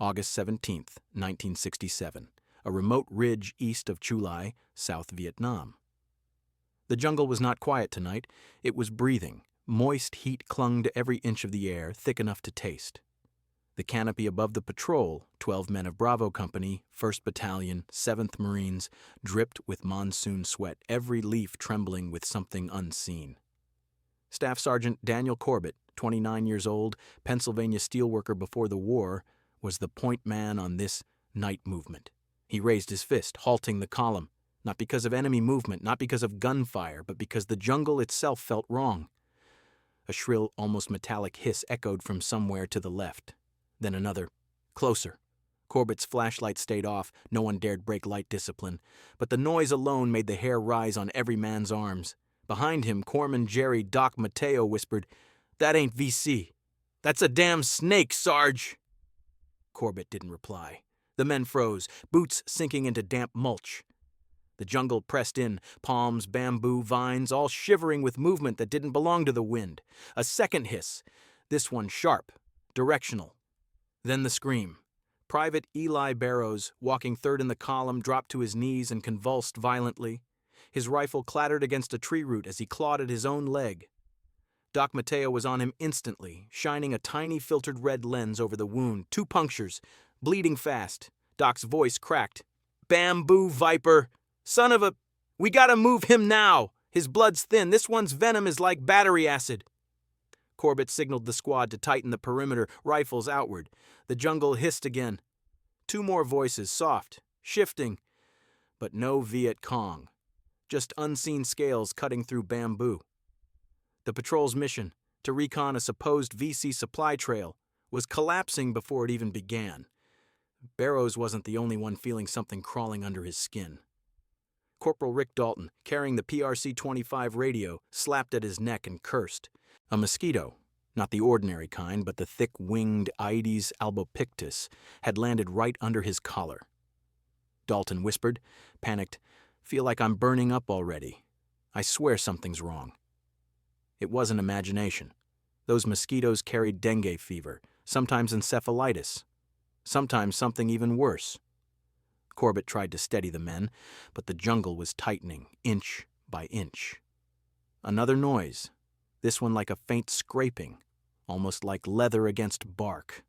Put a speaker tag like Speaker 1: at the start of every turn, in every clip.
Speaker 1: August 17th, 1967, a remote ridge east of Chu Lai, South Vietnam. The jungle was not quiet tonight. It was breathing. Moist heat clung to every inch of the air, thick enough to taste. The canopy above the patrol, 12 men of Bravo Company, 1st Battalion, 7th Marines, dripped with monsoon sweat, every leaf trembling with something unseen. Staff Sergeant Daniel Corbett, 29 years old, Pennsylvania steelworker before the war, was the point man on this night movement. He raised his fist, halting the column, not because of enemy movement, not because of gunfire, but because the jungle itself felt wrong. A shrill, almost metallic hiss echoed from somewhere to the left. Then another, closer. Corbett's flashlight stayed off. No one dared break light discipline. But the noise alone made the hair rise on every man's arms. Behind him, Corpsman Jerry Doc Mateo whispered, "That ain't VC. That's a damn snake, Sarge!" Corbett didn't reply. The men froze, boots sinking into damp mulch. The jungle pressed in, palms, bamboo, vines, all shivering with movement that didn't belong to the wind. A second hiss, this one sharp, directional. Then the scream. Private Eli Barrows, walking third in the column, dropped to his knees and convulsed violently. His rifle clattered against a tree root as he clawed at his own leg. Doc Mateo was on him instantly, shining a tiny filtered red lens over the wound. 2 punctures, bleeding fast. Doc's voice cracked. "Bamboo viper! Son of a... We gotta move him now! His blood's thin. This one's venom is like battery acid." Corbett signaled the squad to tighten the perimeter, rifles outward. The jungle hissed again. 2 more voices, soft, shifting. But no Viet Cong. Just unseen scales cutting through bamboo. The patrol's mission, to recon a supposed VC supply trail, was collapsing before it even began. Barrows wasn't the only one feeling something crawling under his skin. Corporal Rick Dalton, carrying the PRC-25 radio, slapped at his neck and cursed. A mosquito, not the ordinary kind, but the thick-winged Aedes albopictus, had landed right under his collar. Dalton whispered, panicked, "Feel like I'm burning up already. I swear something's wrong." It wasn't imagination. Those mosquitoes carried dengue fever, sometimes encephalitis, sometimes something even worse. Corbett tried to steady the men, but the jungle was tightening, inch by inch. Another noise, this one like a faint scraping, almost like leather against bark.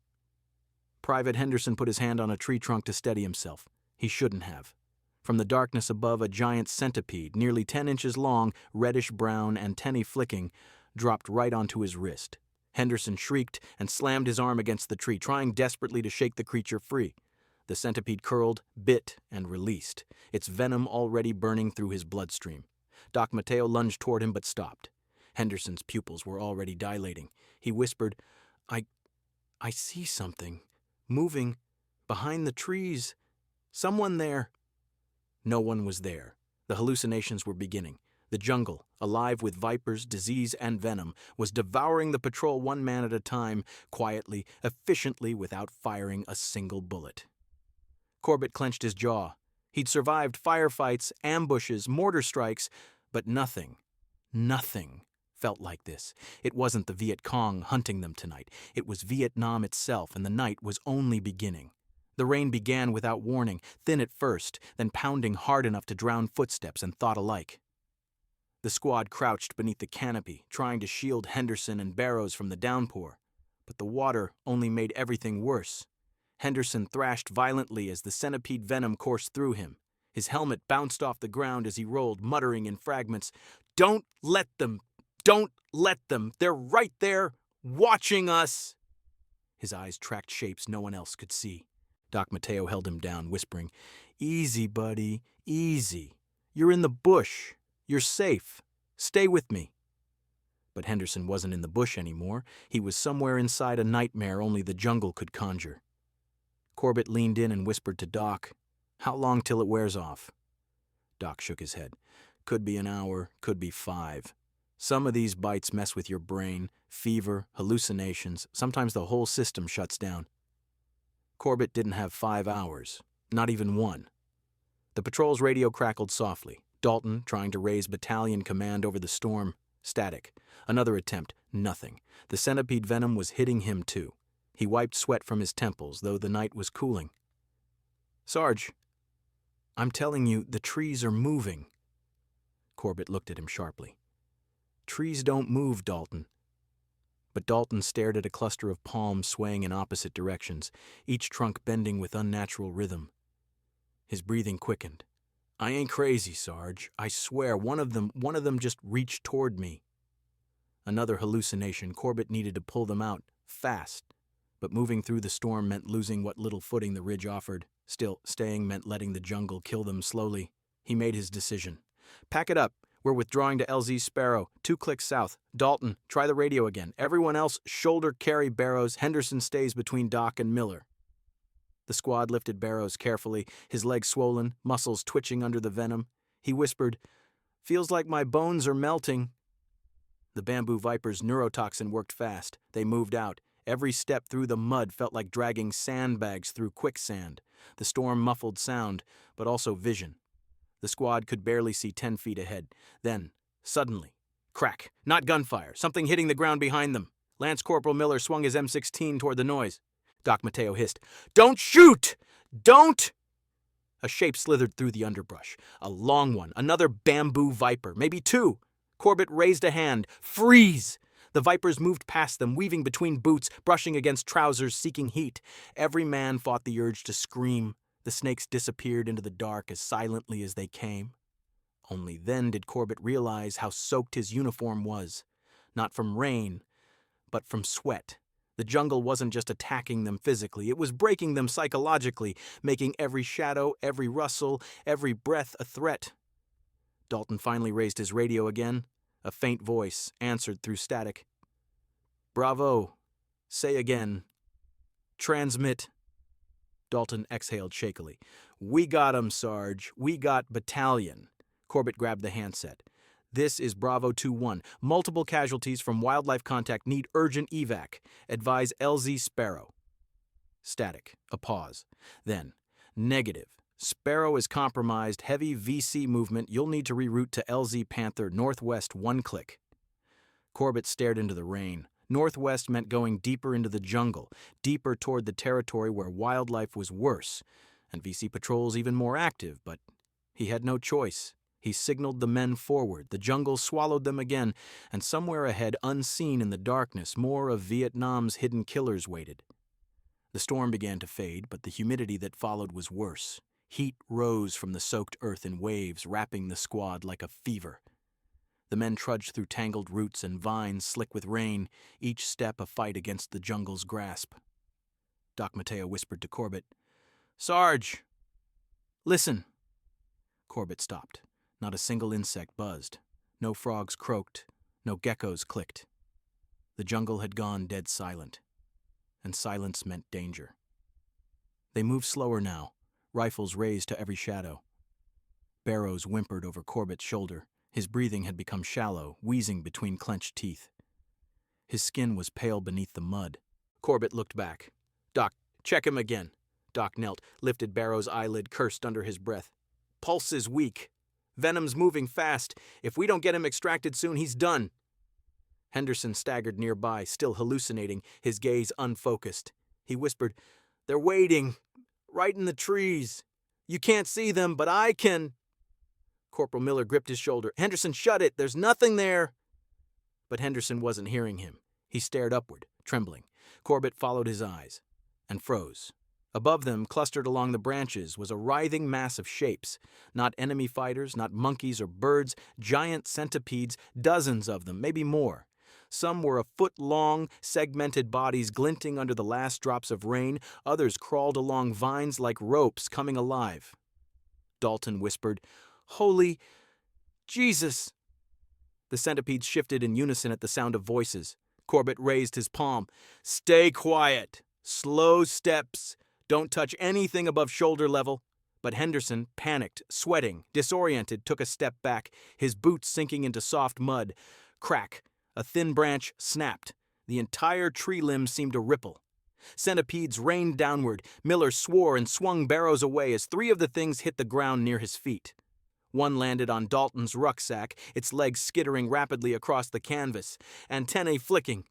Speaker 1: Private Henderson put his hand on a tree trunk to steady himself. He shouldn't have. From the darkness above, a giant centipede, nearly 10 inches long, reddish-brown, antennae flicking, dropped right onto his wrist. Henderson shrieked and slammed his arm against the tree, trying desperately to shake the creature free. The centipede curled, bit, and released, its venom already burning through his bloodstream. Doc Mateo lunged toward him but stopped. Henderson's pupils were already dilating. He whispered, I see something. Moving. Behind the trees. Someone there." No one was there. The hallucinations were beginning. The jungle, alive with vipers, disease, and venom, was devouring the patrol 1 man at a time, quietly, efficiently, without firing a single bullet. Corbett clenched his jaw. He'd survived firefights, ambushes, mortar strikes, but nothing felt like this. It wasn't the Viet Cong hunting them tonight. It was Vietnam itself, and the night was only beginning. The rain began without warning, thin at first, then pounding hard enough to drown footsteps and thought alike. The squad crouched beneath the canopy, trying to shield Henderson and Barrows from the downpour. But the water only made everything worse. Henderson thrashed violently as the centipede venom coursed through him. His helmet bounced off the ground as he rolled, muttering in fragments, "Don't let them! Don't let them! They're right there, watching us!" His eyes tracked shapes no one else could see. Doc Mateo held him down, whispering, "Easy, buddy, easy. You're in the bush. You're safe. Stay with me." But Henderson wasn't in the bush anymore. He was somewhere inside a nightmare only the jungle could conjure. Corbett leaned in and whispered to Doc, "How long till it wears off?" Doc shook his head. "Could be an hour, could be 5. Some of these bites mess with your brain, fever, hallucinations. Sometimes the whole system shuts down." Corbett didn't have 5 hours, not even 1. The patrol's radio crackled softly. Dalton, trying to raise battalion command over the storm, static. Another attempt, nothing. The centipede venom was hitting him too. He wiped sweat from his temples, though the night was cooling. "Sarge, I'm telling you, the trees are moving." Corbett looked at him sharply. "Trees don't move, Dalton." But Dalton stared at a cluster of palms swaying in opposite directions, each trunk bending with unnatural rhythm. His breathing quickened. "I ain't crazy, Sarge. I swear, one of them just reached toward me." Another hallucination. Corbett needed to pull them out, fast. But moving through the storm meant losing what little footing the ridge offered. Still, staying meant letting the jungle kill them slowly. He made his decision. "Pack it up. We're withdrawing to LZ Sparrow, 2 clicks south. Dalton, try the radio again. Everyone else, shoulder carry Barrows. Henderson stays between Doc and Miller." The squad lifted Barrows carefully, his legs swollen, muscles twitching under the venom. He whispered, "Feels like my bones are melting." The bamboo viper's neurotoxin worked fast. They moved out. Every step through the mud felt like dragging sandbags through quicksand. The storm muffled sound, but also vision. The squad could barely see 10 feet ahead. Then, suddenly, crack, not gunfire, something hitting the ground behind them. Lance Corporal Miller swung his M16 toward the noise. Doc Mateo hissed, "Don't shoot! Don't!" A shape slithered through the underbrush. A long one, another bamboo viper, maybe 2. Corbett raised a hand. "Freeze!" The vipers moved past them, weaving between boots, brushing against trousers, seeking heat. Every man fought the urge to scream. The snakes disappeared into the dark as silently as they came. Only then did Corbett realize how soaked his uniform was. Not from rain, but from sweat. The jungle wasn't just attacking them physically, it was breaking them psychologically, making every shadow, every rustle, every breath a threat. Dalton finally raised his radio again. A faint voice answered through static. "Bravo. Say again. Transmit." Dalton exhaled shakily. "We got 'em, Sarge. We got battalion." Corbett grabbed the handset. "This is Bravo 2-1. Multiple casualties from wildlife contact. Need urgent evac. Advise LZ Sparrow." Static. A pause. Then, "Negative. Sparrow is compromised. Heavy VC movement. You'll need to reroute to LZ Panther, northwest 1 click." Corbett stared into the rain. Northwest meant going deeper into the jungle, deeper toward the territory where wildlife was worse, and VC patrols even more active, but he had no choice. He signaled the men forward. The jungle swallowed them again, and somewhere ahead, unseen in the darkness, more of Vietnam's hidden killers waited. The storm began to fade, but the humidity that followed was worse. Heat rose from the soaked earth in waves, wrapping the squad like a fever. The men trudged through tangled roots and vines slick with rain, each step a fight against the jungle's grasp. Doc Mateo whispered to Corbett, "Sarge, listen." Corbett stopped. Not a single insect buzzed. No frogs croaked. No geckos clicked. The jungle had gone dead silent, and silence meant danger. They moved slower now, rifles raised to every shadow. Barrows whimpered over Corbett's shoulder. His breathing had become shallow, wheezing between clenched teeth. His skin was pale beneath the mud. Corbett looked back. "Doc, check him again." Doc knelt, lifted Barrows' eyelid, cursed under his breath. "Pulse is weak. Venom's moving fast. If we don't get him extracted soon, he's done." Henderson staggered nearby, still hallucinating, his gaze unfocused. He whispered, "They're waiting, right in the trees. You can't see them, but I can." Corporal Miller gripped his shoulder. "Henderson, shut it. There's nothing there." But Henderson wasn't hearing him. He stared upward, trembling. Corbett followed his eyes and froze. Above them, clustered along the branches, was a writhing mass of shapes. Not enemy fighters, not monkeys or birds, giant centipedes, dozens of them, maybe more. Some were a foot long, segmented bodies glinting under the last drops of rain. Others crawled along vines like ropes, coming alive. Dalton whispered, "Holy Jesus!" The centipedes shifted in unison at the sound of voices. Corbett raised his palm. "Stay quiet. Slow steps. Don't touch anything above shoulder level." But Henderson, panicked, sweating, disoriented, took a step back, his boots sinking into soft mud. Crack. A thin branch snapped. The entire tree limb seemed to ripple. Centipedes rained downward. Miller swore and swung Barrows away as 3 of the things hit the ground near his feet. One landed on Dalton's rucksack, its legs skittering rapidly across the canvas, antennae flicking.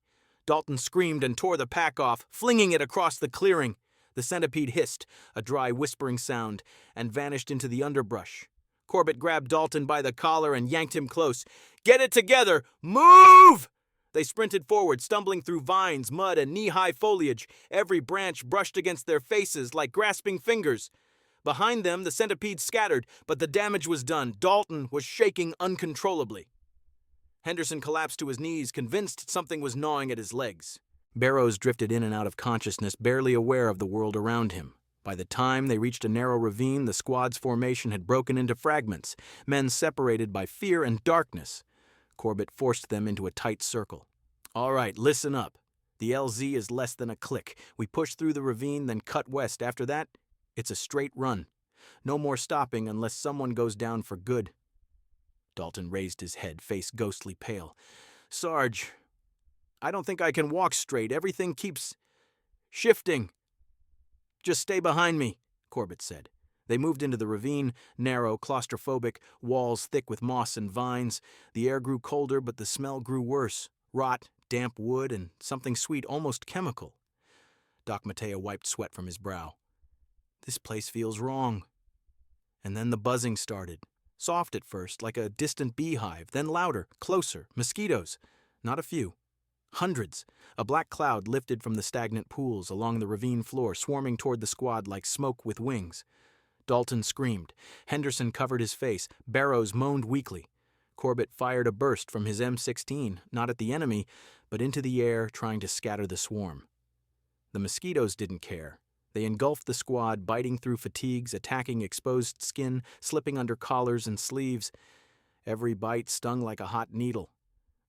Speaker 1: Dalton screamed and tore the pack off, flinging it across the clearing. The centipede hissed, a dry whispering sound, and vanished into the underbrush. Corbett grabbed Dalton by the collar and yanked him close. "Get it together! Move!" They sprinted forward, stumbling through vines, mud, and knee-high foliage. Every branch brushed against their faces like grasping fingers. Behind them, the centipedes scattered, but the damage was done. Dalton was shaking uncontrollably. Henderson collapsed to his knees, convinced something was gnawing at his legs. Barrows drifted in and out of consciousness, barely aware of the world around him. By the time they reached a narrow ravine, the squad's formation had broken into fragments, men separated by fear and darkness. Corbett forced them into a tight circle. "All right, listen up. The LZ is less than a click. We push through the ravine, then cut west. After that, it's a straight run. No more stopping unless someone goes down for good." Dalton raised his head, face ghostly pale. "Sarge, I don't think I can walk straight. Everything keeps shifting." "Just stay behind me," Corbett said. They moved into the ravine, narrow, claustrophobic, walls thick with moss and vines. The air grew colder, but the smell grew worse. Rot, damp wood, and something sweet, almost chemical. Doc Mateo wiped sweat from his brow. "This place feels wrong." And then the buzzing started. Soft at first, like a distant beehive, then louder, closer, mosquitoes. Not a few. Hundreds. A black cloud lifted from the stagnant pools along the ravine floor, swarming toward the squad like smoke with wings. Dalton screamed. Henderson covered his face. Barrows moaned weakly. Corbett fired a burst from his M16, not at the enemy, but into the air, trying to scatter the swarm. The mosquitoes didn't care. They engulfed the squad, biting through fatigues, attacking exposed skin, slipping under collars and sleeves. Every bite stung like a hot needle.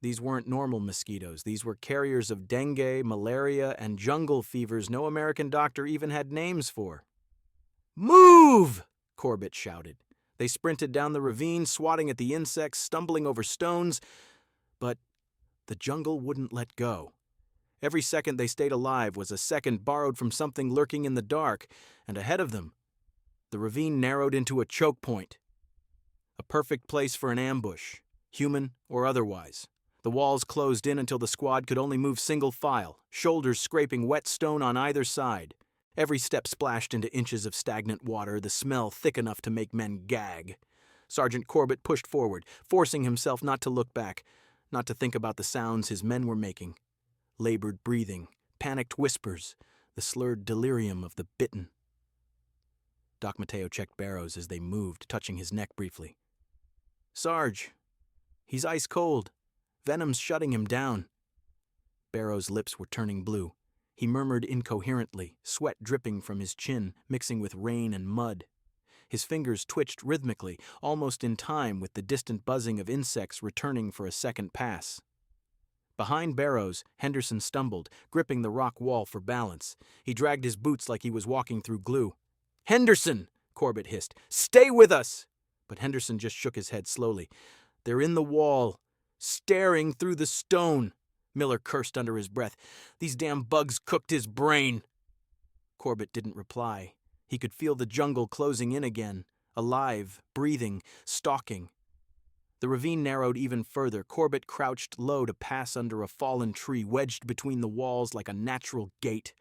Speaker 1: These weren't normal mosquitoes. These were carriers of dengue, malaria, and jungle fevers no American doctor even had names for. "Move!" Corbett shouted. They sprinted down the ravine, swatting at the insects, stumbling over stones. But the jungle wouldn't let go. Every second they stayed alive was a second borrowed from something lurking in the dark, and ahead of them, the ravine narrowed into a choke point. A perfect place for an ambush, human or otherwise. The walls closed in until the squad could only move single file, shoulders scraping wet stone on either side. Every step splashed into inches of stagnant water, the smell thick enough to make men gag. Sergeant Corbett pushed forward, forcing himself not to look back, not to think about the sounds his men were making. Labored breathing, panicked whispers, the slurred delirium of the bitten. Doc Mateo checked Barrows as they moved, touching his neck briefly. "Sarge, he's ice cold. Venom's shutting him down." Barrows' lips were turning blue. He murmured incoherently, sweat dripping from his chin, mixing with rain and mud. His fingers twitched rhythmically, almost in time with the distant buzzing of insects returning for a second pass. Behind Barrows, Henderson stumbled, gripping the rock wall for balance. He dragged his boots like he was walking through glue. "Henderson!" Corbett hissed. "Stay with us!" But Henderson just shook his head slowly. "They're in the wall, staring through the stone." Miller cursed under his breath. "These damn bugs cooked his brain." Corbett didn't reply. He could feel the jungle closing in again, alive, breathing, stalking. The ravine narrowed even further. Corbett crouched low to pass under a fallen tree, wedged between the walls like a natural gate.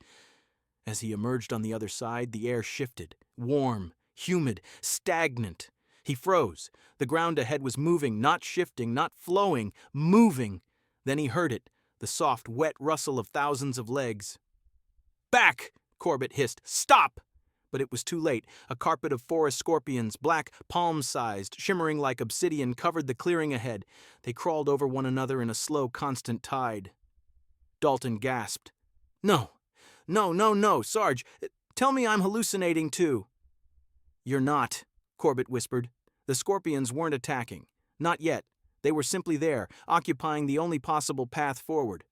Speaker 1: As he emerged on the other side, the air shifted, warm, humid, stagnant. He froze. The ground ahead was moving, not shifting, not flowing, moving. Then he heard it, the soft, wet rustle of thousands of legs. "Back!" Corbett hissed. "Stop!" But it was too late. A carpet of forest scorpions, black, palm-sized, shimmering like obsidian, covered the clearing ahead. They crawled over one another in a slow, constant tide. Dalton gasped. No, Sarge. Tell me I'm hallucinating too." "You're not," Corbett whispered. The scorpions weren't attacking. Not yet. They were simply there, occupying the only possible path forward.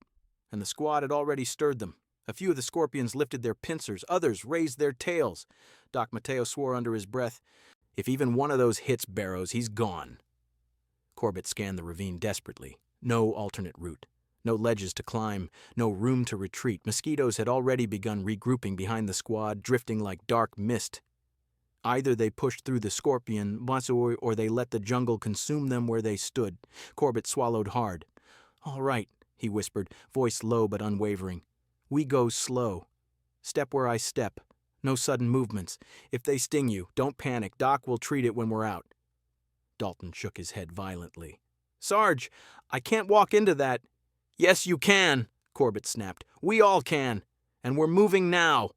Speaker 1: And the squad had already stirred them. A few of the scorpions lifted their pincers, others raised their tails. Doc Mateo swore under his breath, "If even one of those hits Barrows, he's gone." Corbett scanned the ravine desperately. No alternate route. No ledges to climb. No room to retreat. Mosquitoes had already begun regrouping behind the squad, drifting like dark mist. Either they pushed through the scorpion, or they let the jungle consume them where they stood. Corbett swallowed hard. "All right," he whispered, voice low but unwavering. "We go slow. Step where I step. No sudden movements. If they sting you, don't panic. Doc will treat it when we're out." Dalton shook his head violently. "Sarge, I can't walk into that." "Yes, you can," Corbett snapped. "We all can. And we're moving now."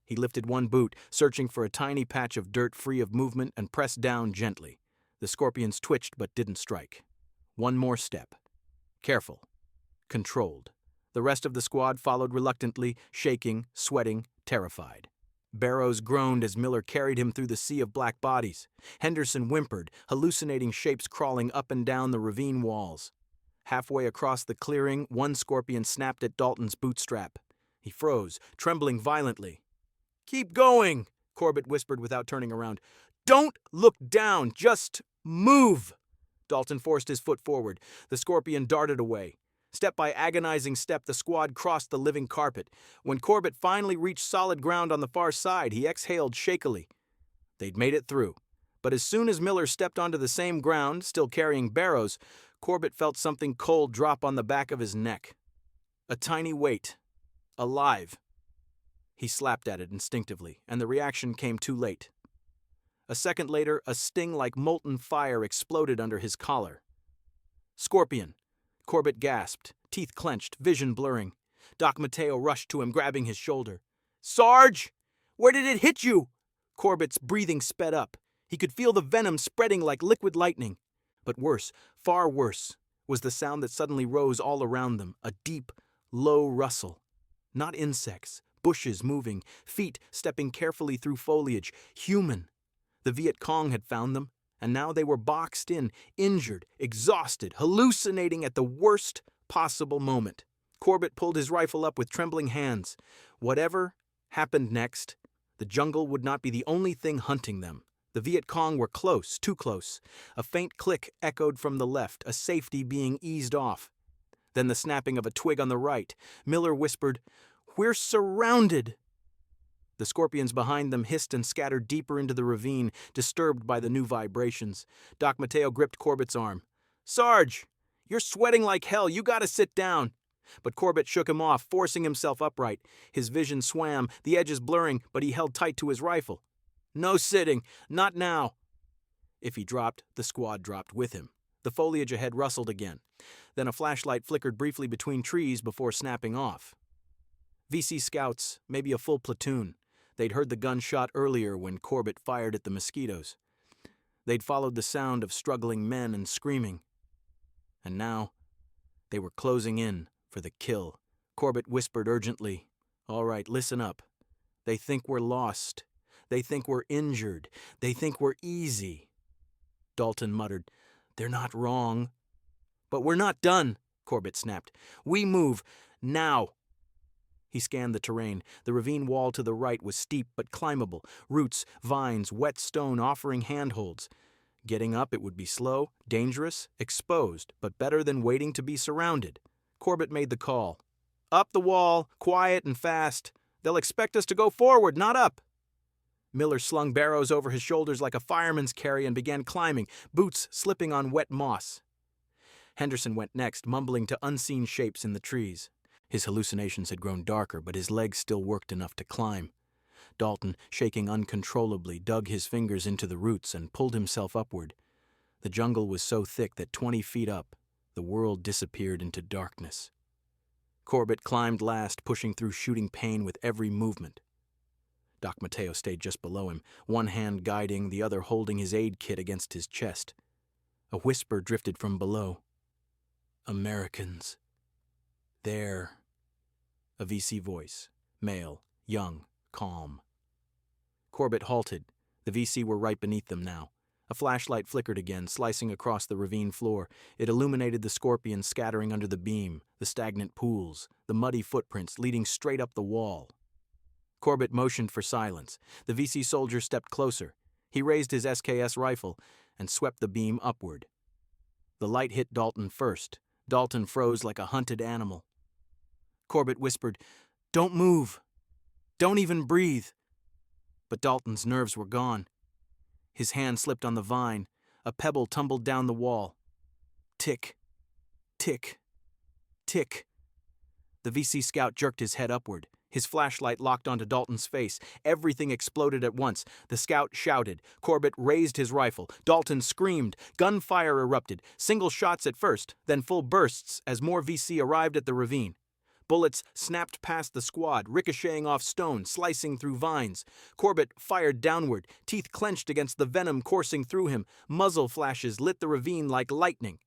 Speaker 1: He lifted one boot, searching for a tiny patch of dirt free of movement, and pressed down gently. The scorpions twitched but didn't strike. One more step. Careful. Controlled. The rest of the squad followed reluctantly, shaking, sweating, terrified. Barrows groaned as Miller carried him through the sea of black bodies. Henderson whimpered, hallucinating shapes crawling up and down the ravine walls. Halfway across the clearing, one scorpion snapped at Dalton's bootstrap. He froze, trembling violently. "Keep going," Corbett whispered without turning around. "Don't look down, just move." Dalton forced his foot forward. The scorpion darted away. Step by agonizing step, the squad crossed the living carpet. When Corbett finally reached solid ground on the far side, he exhaled shakily. They'd made it through. But as soon as Miller stepped onto the same ground, still carrying Barrows, Corbett felt something cold drop on the back of his neck. A tiny weight. Alive. He slapped at it instinctively, and the reaction came too late. A second later, a sting like molten fire exploded under his collar. "Scorpion!" Corbett gasped, teeth clenched, vision blurring. Doc Mateo rushed to him, grabbing his shoulder. "Sarge! Where did it hit you?" Corbett's breathing sped up. He could feel the venom spreading like liquid lightning. But worse, far worse, was the sound that suddenly rose all around them, a deep, low rustle. Not insects, bushes moving, feet stepping carefully through foliage, human. The Viet Cong had found them, and now they were boxed in, injured, exhausted, hallucinating at the worst possible moment. Corbett pulled his rifle up with trembling hands. Whatever happened next, the jungle would not be the only thing hunting them. The Viet Cong were close, too close. A faint click echoed from the left, a safety being eased off. Then the snapping of a twig on the right. Miller whispered, "We're surrounded!" The scorpions behind them hissed and scattered deeper into the ravine, disturbed by the new vibrations. Doc Mateo gripped Corbett's arm. "Sarge, you're sweating like hell. You gotta sit down." But Corbett shook him off, forcing himself upright. His vision swam, the edges blurring, but he held tight to his rifle. "No sitting. Not now." If he dropped, the squad dropped with him. The foliage ahead rustled again. Then a flashlight flickered briefly between trees before snapping off. VC scouts, maybe a full platoon. They'd heard the gunshot earlier when Corbett fired at the mosquitoes. They'd followed the sound of struggling men and screaming. And now, they were closing in for the kill. Corbett whispered urgently, "All right, listen up. They think we're lost. They think we're injured. They think we're easy." Dalton muttered, "They're not wrong." "But we're not done," Corbett snapped. "We move. Now." He scanned the terrain. The ravine wall to the right was steep but climbable. Roots, vines, wet stone offering handholds. Getting up, it would be slow, dangerous, exposed, but better than waiting to be surrounded. Corbett made the call. "Up the wall, quiet and fast. They'll expect us to go forward, not up." Miller slung Barrows over his shoulders like a fireman's carry and began climbing, boots slipping on wet moss. Henderson went next, mumbling to unseen shapes in the trees. His hallucinations had grown darker, but his legs still worked enough to climb. Dalton, shaking uncontrollably, dug his fingers into the roots and pulled himself upward. The jungle was so thick that 20 feet up, the world disappeared into darkness. Corbett climbed last, pushing through shooting pain with every movement. Doc Mateo stayed just below him, one hand guiding, the other holding his aid kit against his chest. A whisper drifted from below. "Americans. There." A VC voice, male, young, calm. Corbett halted. The VC were right beneath them now. A flashlight flickered again, slicing across the ravine floor. It illuminated the scorpions scattering under the beam, the stagnant pools, the muddy footprints leading straight up the wall. Corbett motioned for silence. The VC soldier stepped closer. He raised his SKS rifle and swept the beam upward. The light hit Dalton first. Dalton froze like a hunted animal. Corbett whispered, "Don't move. Don't even breathe." But Dalton's nerves were gone. His hand slipped on the vine. A pebble tumbled down the wall. Tick, tick, tick. The VC scout jerked his head upward. His flashlight locked onto Dalton's face. Everything exploded at once. The scout shouted. Corbett raised his rifle. Dalton screamed. Gunfire erupted. Single shots at first, then full bursts as more VC arrived at the ravine. Bullets snapped past the squad, ricocheting off stone, slicing through vines. Corbett fired downward, teeth clenched against the venom coursing through him. Muzzle flashes lit the ravine like lightning.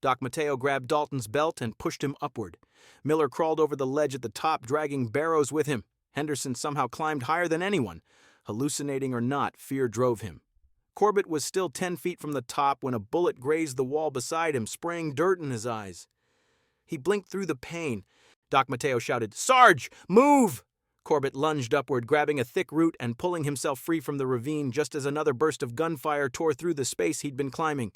Speaker 1: Doc Mateo grabbed Dalton's belt and pushed him upward. Miller crawled over the ledge at the top, dragging Barrows with him. Henderson somehow climbed higher than anyone. Hallucinating or not, fear drove him. Corbett was still 10 feet from the top when a bullet grazed the wall beside him, spraying dirt in his eyes. He blinked through the pain. Doc Mateo shouted, "Sarge, move!" Corbett lunged upward, grabbing a thick root and pulling himself free from the ravine just as another burst of gunfire tore through the space he'd been climbing.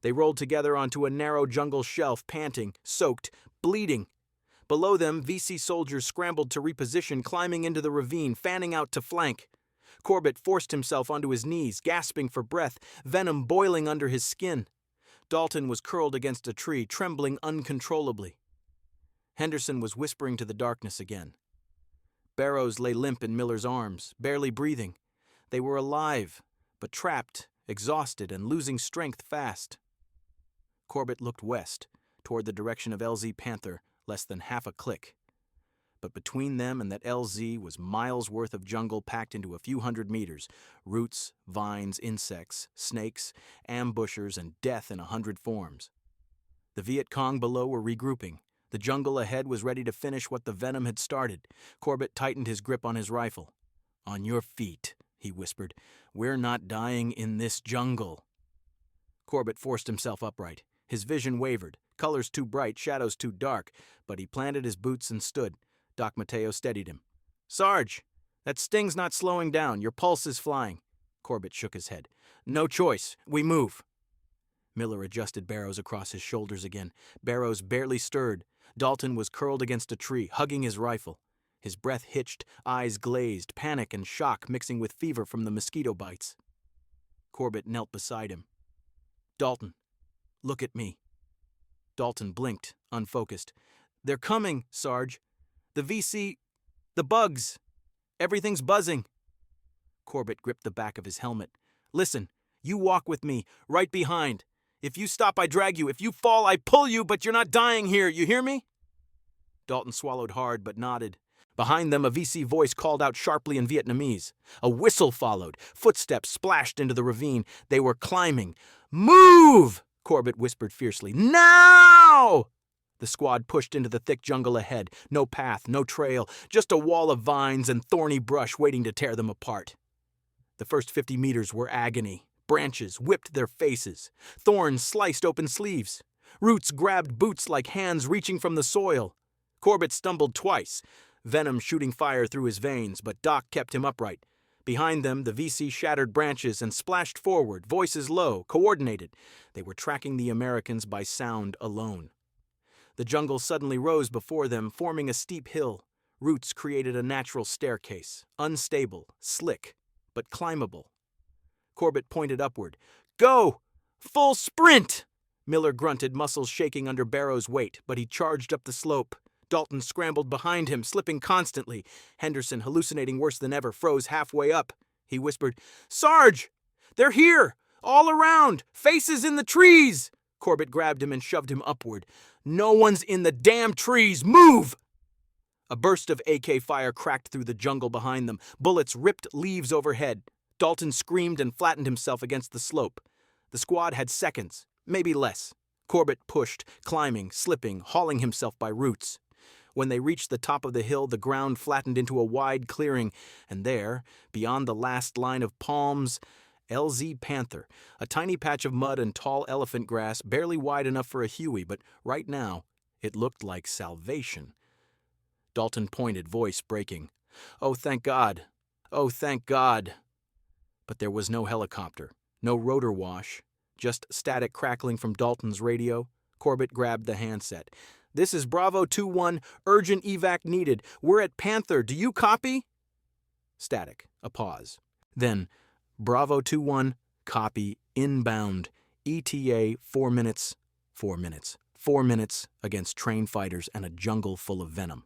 Speaker 1: They rolled together onto a narrow jungle shelf, panting, soaked, bleeding. Below them, VC soldiers scrambled to reposition, climbing into the ravine, fanning out to flank. Corbett forced himself onto his knees, gasping for breath, venom boiling under his skin. Dalton was curled against a tree, trembling uncontrollably. Henderson was whispering to the darkness again. Barrows lay limp in Miller's arms, barely breathing. They were alive, but trapped, exhausted, and losing strength fast. Corbett looked west, toward the direction of LZ Panther, less than half a click. But between them and that LZ was miles worth of jungle packed into a few hundred meters. Roots, vines, insects, snakes, ambushers, and death in 100 forms. The Viet Cong below were regrouping. The jungle ahead was ready to finish what the venom had started. Corbett tightened his grip on his rifle. "On your feet," he whispered. "We're not dying in this jungle." Corbett forced himself upright. His vision wavered. Colors too bright, shadows too dark. But he planted his boots and stood. Doc Mateo steadied him. "Sarge, that sting's not slowing down. Your pulse is flying." Corbett shook his head. "No choice. We move." Miller adjusted Barrows across his shoulders again. Barrows barely stirred. Dalton was curled against a tree, hugging his rifle. His breath hitched, eyes glazed, panic and shock mixing with fever from the mosquito bites. Corbett knelt beside him. "Dalton, look at me." Dalton blinked, unfocused. "They're coming, Sarge. The VC... the bugs. Everything's buzzing." Corbett gripped the back of his helmet. "Listen, you walk with me, right behind. If you stop, I drag you. If you fall, I pull you, but you're not dying here. You hear me?" Dalton swallowed hard, but nodded. Behind them, a VC voice called out sharply in Vietnamese. A whistle followed. Footsteps splashed into the ravine. They were climbing. "Move!" Corbett whispered fiercely. "Now!" The squad pushed into the thick jungle ahead. No path, no trail, just a wall of vines and thorny brush waiting to tear them apart. The first 50 meters were agony. Branches whipped their faces. Thorns sliced open sleeves. Roots grabbed boots like hands reaching from the soil. Corbett stumbled twice, venom shooting fire through his veins, but Doc kept him upright. Behind them, the VC shattered branches and splashed forward, voices low, coordinated. They were tracking the Americans by sound alone. The jungle suddenly rose before them, forming a steep hill. Roots created a natural staircase, unstable, slick, but climbable. Corbett pointed upward. "Go! Full sprint!" Miller grunted, muscles shaking under Barrows' weight, but he charged up the slope. Dalton scrambled behind him, slipping constantly. Henderson, hallucinating worse than ever, froze halfway up. He whispered, "Sarge! They're here! All around! Faces in the trees!" Corbett grabbed him and shoved him upward. "No one's in the damn trees! Move!" A burst of AK fire cracked through the jungle behind them. Bullets ripped leaves overhead. Dalton screamed and flattened himself against the slope. The squad had seconds, maybe less. Corbett pushed, climbing, slipping, hauling himself by roots. When they reached the top of the hill, the ground flattened into a wide clearing, and there, beyond the last line of palms, LZ Panther, a tiny patch of mud and tall elephant grass, barely wide enough for a Huey, but right now, it looked like salvation. Dalton pointed, voice breaking. "Oh, thank God! Oh, thank God!" But there was no helicopter, no rotor wash, just static crackling from Dalton's radio. Corbett grabbed the handset. "This is Bravo 2-1, urgent evac needed. We're at Panther, do you copy?" Static, a pause. Then, Bravo 2-1, copy, inbound, ETA 4 minutes, 4 minutes, 4 minutes against trained fighters and a jungle full of venom.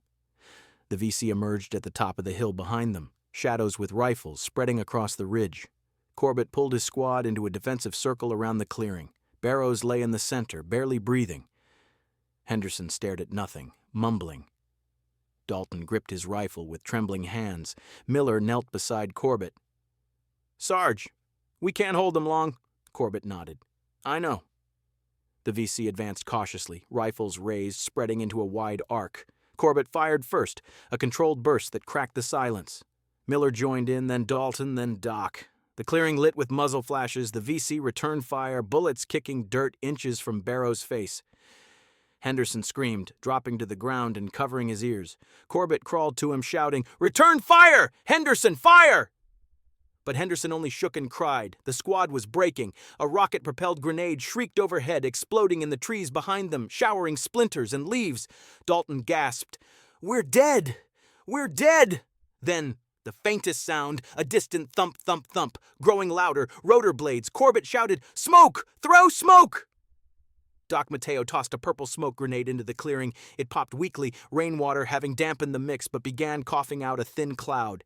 Speaker 1: The VC emerged at the top of the hill behind them, shadows with rifles spreading across the ridge. Corbett pulled his squad into a defensive circle around the clearing. Barrows lay in the center, barely breathing. Henderson stared at nothing, mumbling. Dalton gripped his rifle with trembling hands. Miller knelt beside Corbett. "Sarge, we can't hold them long." Corbett nodded. "I know." The VC advanced cautiously, rifles raised, spreading into a wide arc. Corbett fired first, a controlled burst that cracked the silence. Miller joined in, then Dalton, then Doc. The clearing lit with muzzle flashes. The VC returned fire, bullets kicking dirt inches from Barrow's face. Henderson screamed, dropping to the ground and covering his ears. Corbett crawled to him, shouting, "Return fire! Henderson, fire!" But Henderson only shook and cried. The squad was breaking. A rocket-propelled grenade shrieked overhead, exploding in the trees behind them, showering splinters and leaves. Dalton gasped, "We're dead! We're dead!" Then, the faintest sound, a distant thump, thump, thump, growing louder, rotor blades. Corbett shouted, "Smoke! Throw smoke!" Doc Mateo tossed a purple smoke grenade into the clearing. It popped weakly, rainwater having dampened the mix, but began coughing out a thin cloud.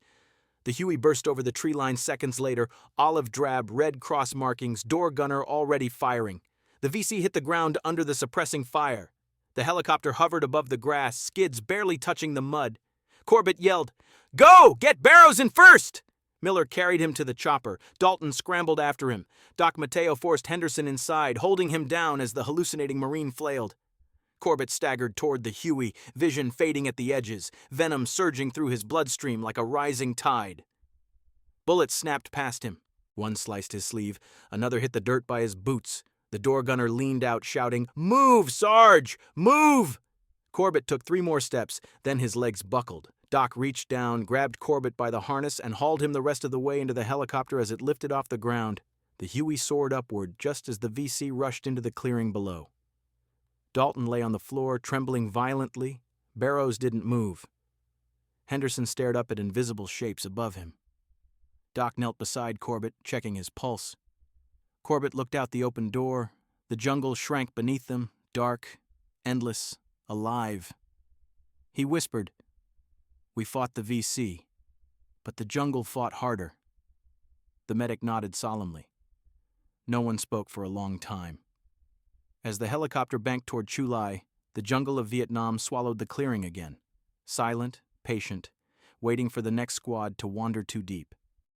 Speaker 1: The Huey burst over the tree line seconds later, olive-drab red cross markings, door gunner already firing. The VC hit the ground under the suppressing fire. The helicopter hovered above the grass, skids barely touching the mud. Corbett yelled, "Go! Get Barrows in first!" Miller carried him to the chopper. Dalton scrambled after him. Doc Mateo forced Henderson inside, holding him down as the hallucinating Marine flailed. Corbett staggered toward the Huey, vision fading at the edges, venom surging through his bloodstream like a rising tide. Bullets snapped past him. One sliced his sleeve, another hit the dirt by his boots. The door gunner leaned out, shouting, "Move, Sarge! Move!" Corbett took 3 more steps, then his legs buckled. Doc reached down, grabbed Corbett by the harness, and hauled him the rest of the way into the helicopter as it lifted off the ground. The Huey soared upward just as the VC rushed into the clearing below. Dalton lay on the floor, trembling violently. Barrows didn't move. Henderson stared up at invisible shapes above him. Doc knelt beside Corbett, checking his pulse. Corbett looked out the open door. The jungle shrank beneath them, dark, endless, alive. He whispered, "We fought the VC, but the jungle fought harder." The medic nodded solemnly. No one spoke for a long time. As the helicopter banked toward Chu Lai, the jungle of Vietnam swallowed the clearing again, silent, patient, waiting for the next squad to wander too deep.